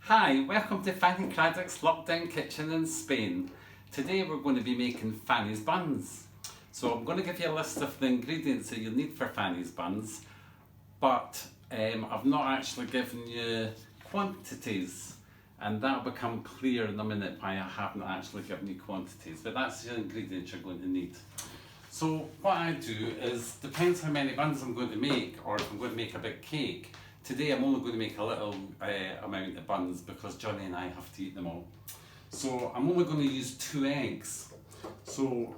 Hi, welcome to Fanny Craddock's lockdown kitchen in Spain. Today we're going to be making Fanny's buns. So I'm going to give you a list of the ingredients that you'll need for Fanny's buns, but I've not actually given you quantities, and that'll become clear in a minute why I haven't actually given you quantities, but that's the ingredients you're going to need. So what I do is, depends how many buns I'm going to make, or if I'm going to make a big cake. Today I'm only going to make a little amount of buns because Johnny and I have to eat them all. So I'm only going to use 2 eggs. So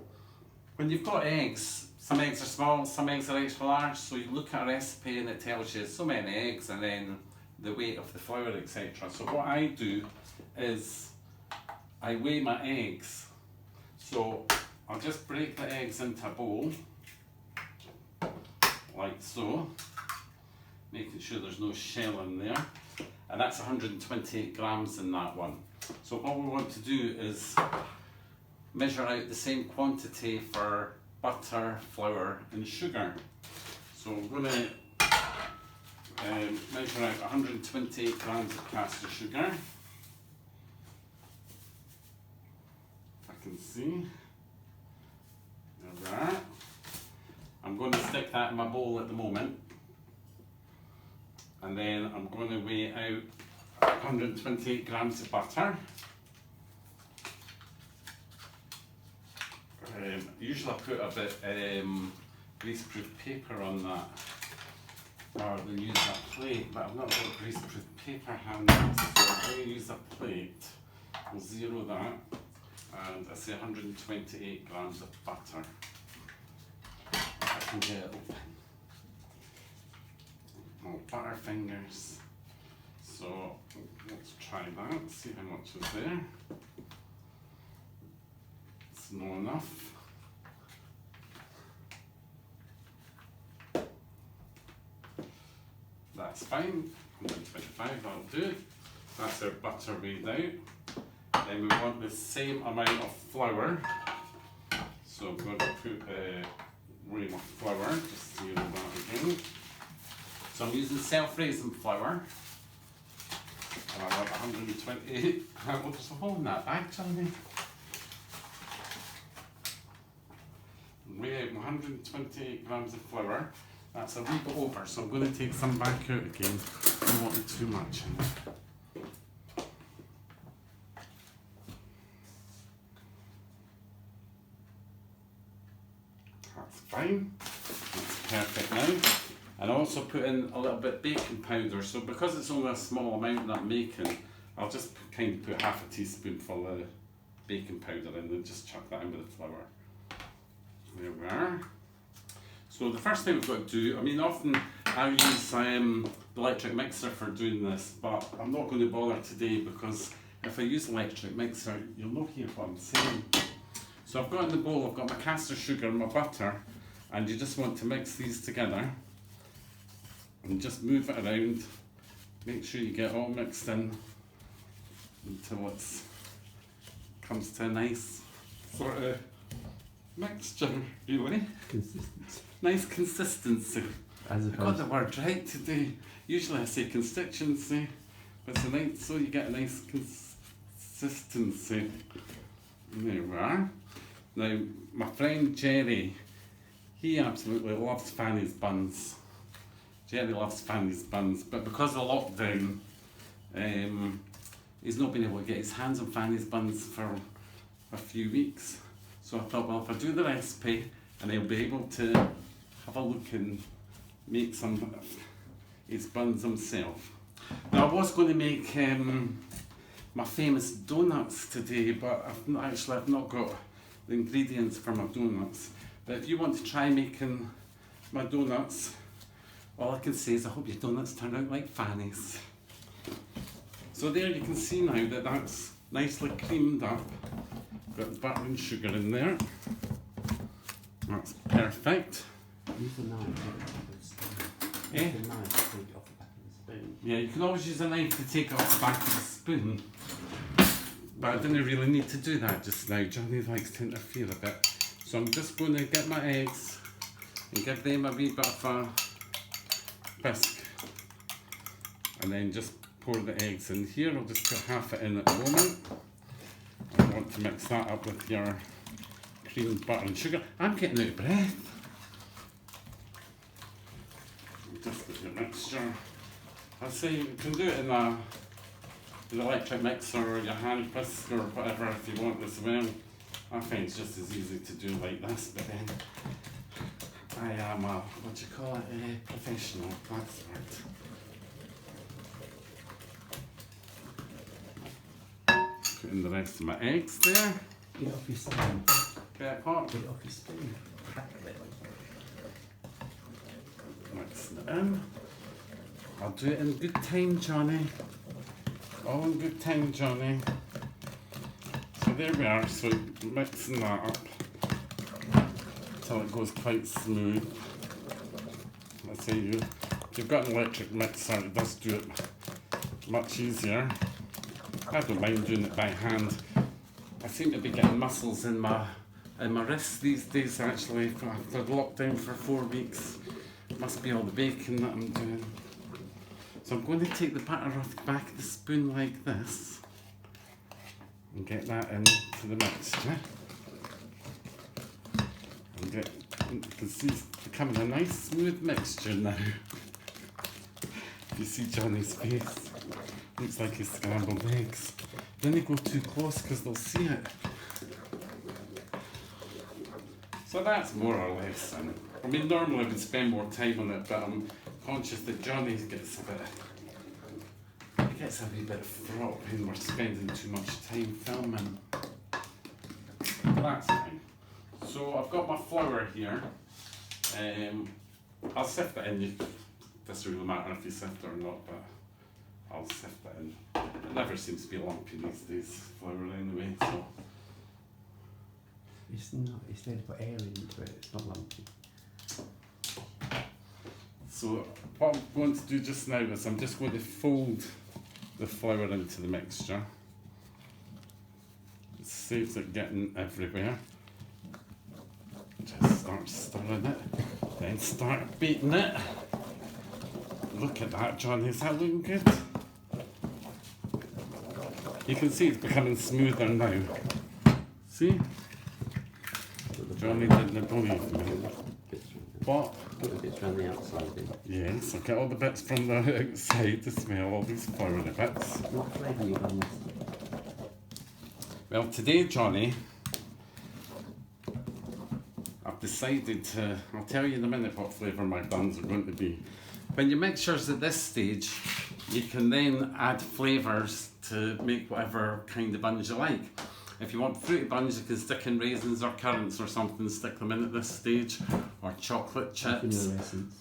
when you've got eggs, some eggs are small, some eggs are extra large, so you look at a recipe and it tells you so many eggs and then the weight of the flour, etc. So what I do is I weigh my eggs. So I'll just break the eggs into a bowl, like so, making sure there's no shell in there, and that's 128 grams in that one. So what we want to do is measure out the same quantity for butter, flour and sugar. So I'm going to measure out 128 grams of caster sugar. I can see. There we are. I'm going to stick that in my bowl at the moment. And then I'm going to weigh out 128 grams of butter. Usually I put a bit greaseproof paper on that rather than use a plate, but I've not got greaseproof paper handy, so I'm going to use a plate. We'll zero that, and I say 128 grams of butter. If I can get it open. Oh, butter fingers. So let's try that, see how much is there. It's not enough. That's fine, 125 that'll do. That's our butter weighed out. Then we want the same amount of flour. So I'm going to put weigh my flour, just zero that again. So I'm using self-raising flour, and I want 128. Well, there's a hole in that bag, Johnny. Weigh out 128 grams of flour. That's a wee bit over, so I'm going to take some back out again. I don't want it too much. That's fine. That's perfect now. And I also put in a little bit of baking powder, so because it's only a small amount that I'm making, I'll just kind of put half a teaspoonful of baking powder in and just chuck that in with the flour. There we are. So the first thing we've got to do, I mean often I use the electric mixer for doing this, but I'm not going to bother today because if I use the electric mixer, you'll not hear what I'm saying. So I've got in the bowl, I've got my caster sugar and my butter, and you just want to mix these together. And just move it around, make sure you get all mixed in until it comes to a nice sort of mixture, really. Consistency. Nice consistency. I got the word right today. Usually I say constituency, but it's a nice, so you get a nice consistency. There we are. Now, my friend Jerry, he absolutely loves Fanny's buns. Jerry loves Fanny's buns, but because of lockdown, he's not been able to get his hands on Fanny's buns for a few weeks. So I thought, well, if I do the recipe, and he'll be able to have a look and make some of his buns himself. Now I was going to make my famous donuts today, but I've not got the ingredients for my donuts. But if you want to try making my donuts, all I can say is I hope your donuts turn out like Fanny's. So there you can see now that that's nicely creamed up. Got the butter and sugar in there. That's perfect. Use a knife. Eh? Use a knife to take it off the back of the spoon. Yeah, you can always use a knife to take it off the back of the spoon. But I didn't really need to do that just now. Johnny likes to interfere a bit. So I'm just going to get my eggs and give them a wee bit of a whisk. And then just pour the eggs in here. I'll just put half it in at the moment. I want to mix that up with your cream, butter and sugar. I'm getting out of breath. Just with your mixture. I say you can do it in an electric mixer or your hand whisk or whatever if you want as well. I find it's just as easy to do like this, but then I am a, what do you call it, a professional, that's right. Putting the rest of my eggs there. Get it off your spoon. Get it hot. Get it off your spoon. Crack it. Mixing it in. I'll do it in good time, Johnny. All in good time, Johnny. So there we are, so mixing that up until it goes quite smooth. I say if you've got an electric mixer, it does do it much easier. I don't mind doing it by hand. I seem to be getting muscles in my wrists these days actually, after lockdown for 4 weeks. It must be all the baking that I'm doing. So I'm going to take the batter off the back of the spoon like this and get that into the mixture. And you can see it's becoming a nice smooth mixture now. If you see Johnny's face, looks like he's scrambled eggs. Then they go too close because they'll see it. So that's more or less. I mean, normally I would spend more time on it, but I'm conscious that Johnny gets a wee bit of fraught when we're spending too much time filming. That's fine. So I've got my flour here. I'll sift it in. It doesn't really matter if you sift it or not, but I'll sift it in. It never seems to be lumpy these days, flour anyway. So It's not. It's there to put air into it. It's not lumpy. So what I'm going to do just now is I'm just going to fold the flour into the mixture. It saves it getting everywhere. Just start stirring it, then start beating it. Look at that, Johnny, is that looking good? You can see it's becoming smoother now. See? Johnny didn't believe me. What? Put the bits around the outside in. Yes, I'll get all the bits from the outside to smell all these floury bits. What flavour you buns? Well, today, Johnny, I've decided to, I'll tell you in a minute what flavour my buns are going to be. When you mix yours at this stage, you can then add flavours to make whatever kind of buns you like. If you want fruity buns, you can stick in raisins or currants or something, stick them in at this stage, or chocolate chips. Vanilla essence.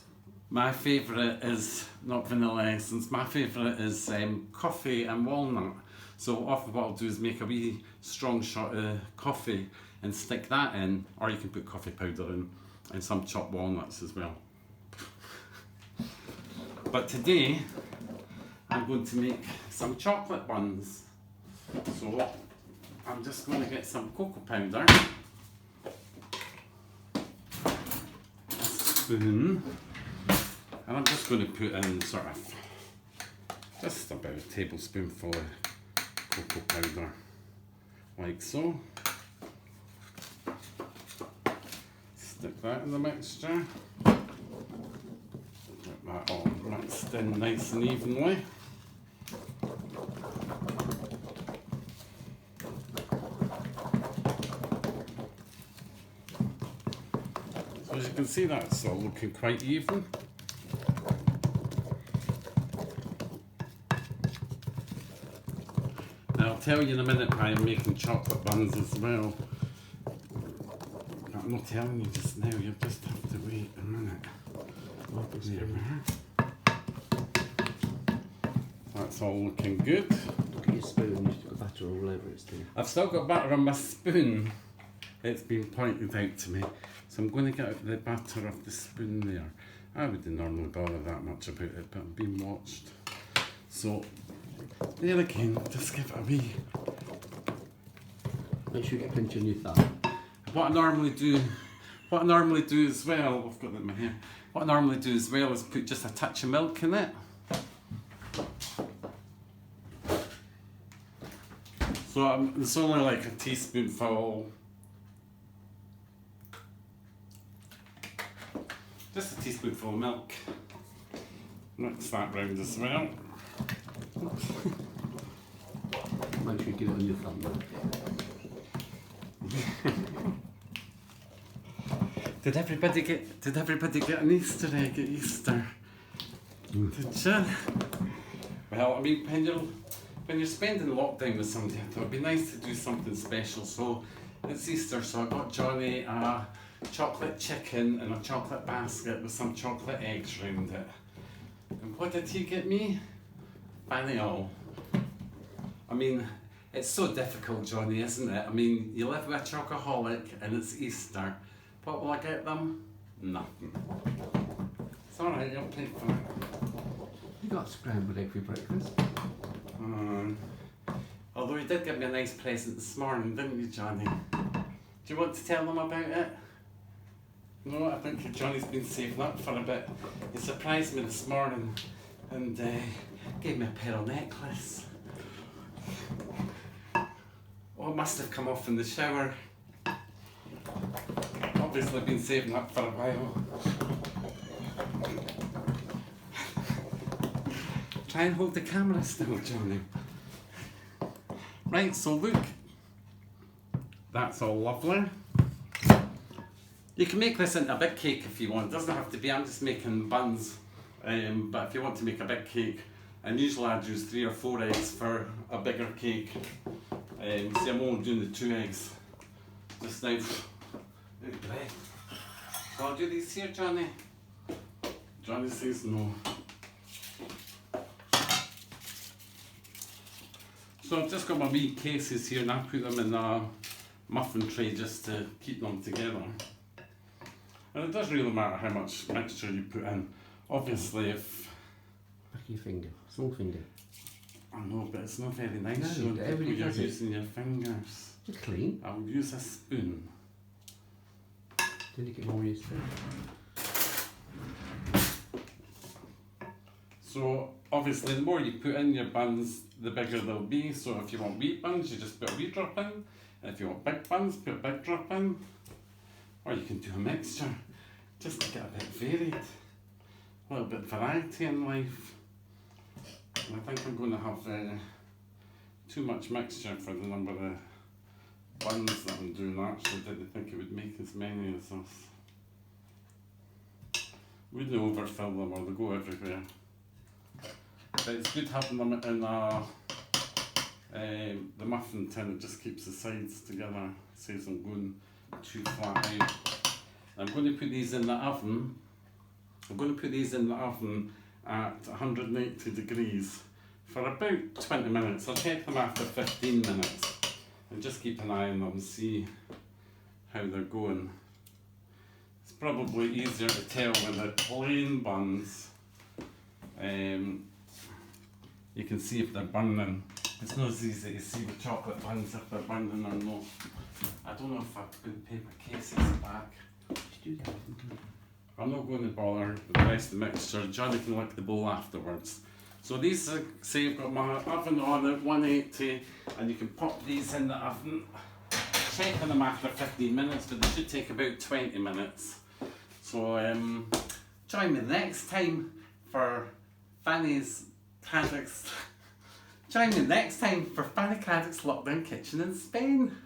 My favourite is, not vanilla essence, my favourite is coffee and walnut. So often what I'll do is make a wee strong shot of coffee and stick that in, or you can put coffee powder in, and some chopped walnuts as well. But today, I'm going to make some chocolate buns. So I'm just going to get some cocoa powder, a spoon, and I'm just going to put in sort of just about a tablespoonful of cocoa powder, like so. Stick that in the mixture. Get that all mixed in nice and evenly. So as you can see, that's all looking quite even. Now I'll tell you in a minute why I'm making chocolate buns as well. I'm not telling you just now, you'll just have to wait a minute. There we are. That's all looking good. Look at your spoon, you've got batter all over it still. I've still got batter on my spoon. It's been pointed out to me. So I'm going to get out the batter off the spoon there. I wouldn't normally bother that much about it, but I'm being watched. So, there again, just give it a wee. Make sure you get a pinch on your thumb. What I normally do as well, I've got that in my hair. What I normally do as well is put just a touch of milk in it. So it's only like a teaspoonful. Just a teaspoonful of milk. Mix that round as well. Make sure you get it on your thumb though. Did everybody get an Easter egg at Easter? Did you? Well, I mean, when you're spending lockdown with somebody, I thought it'd be nice to do something special. So it's Easter, so I got Johnny a chocolate chicken in a chocolate basket with some chocolate eggs round it. And what did he get me? Fanny all. I mean, it's so difficult, Johnny, isn't it? I mean, you live with a chocoholic and it's Easter. What will I get them? Nothing. It's alright, I'll pay for it. You got scrambled egg for breakfast. Although he did give me a nice present this morning, didn't you, Johnny? Do you want to tell them about it? No, I think Johnny's been saving up for a bit. He surprised me this morning and gave me a pearl necklace. Oh, it must have come off in the shower. Obviously been saving up for a while. Try and hold the camera still, Johnny. Right, so look. That's all lovely. You can make this into a big cake if you want. It doesn't have to be, I'm just making buns. But if you want to make a big cake, and usually I'd use 3 or 4 eggs for a bigger cake. See, I'm only doing the 2 eggs just now. So I'll do these here, Johnny. Johnny says no. So I've just got my wee cases here and I put them in a muffin tray just to keep them together. And it doesn't really matter how much mixture you put in. Obviously if... Back of your finger, small finger. I know, but it's not very nice No, showing people everybody you're does it. using your fingers. It's clean. I'll use a spoon. Then you get more used to it. So obviously the more you put in your buns, the bigger they'll be. So if you want wee buns, you just put a wee drop in. And if you want big buns, put a big drop in. Or you can do a mixture, just to get a bit varied. A little bit of variety in life. And I think I'm going to have too much mixture for the number of buns that I'm doing. I actually didn't think it would make as many as this. Wouldn't overfill them or they go everywhere. But it's good having them in the muffin tin. It just keeps the sides together. Saves them going too flat out. I'm going to put these in the oven. I'm going to put these in the oven at 180 degrees for about 20 minutes. I'll check them after 15 minutes and just keep an eye on them and see how they're going. It's probably easier to tell with the plain buns. You can see if they're burning. It's not as easy to see the chocolate buns if they're burning or not. I don't know if I've put paper cases back. Just do that. I'm not going to bother with the rest of the mixture. Johnny can lick the bowl afterwards. So these, say I've got my oven on at 180 and you can pop these in the oven. Check on them after 15 minutes, but they should take about 20 minutes. So join me next time for Fanny's Craddock's. Join me next time for Fanny Craddock's Lockdown Kitchen in Spain.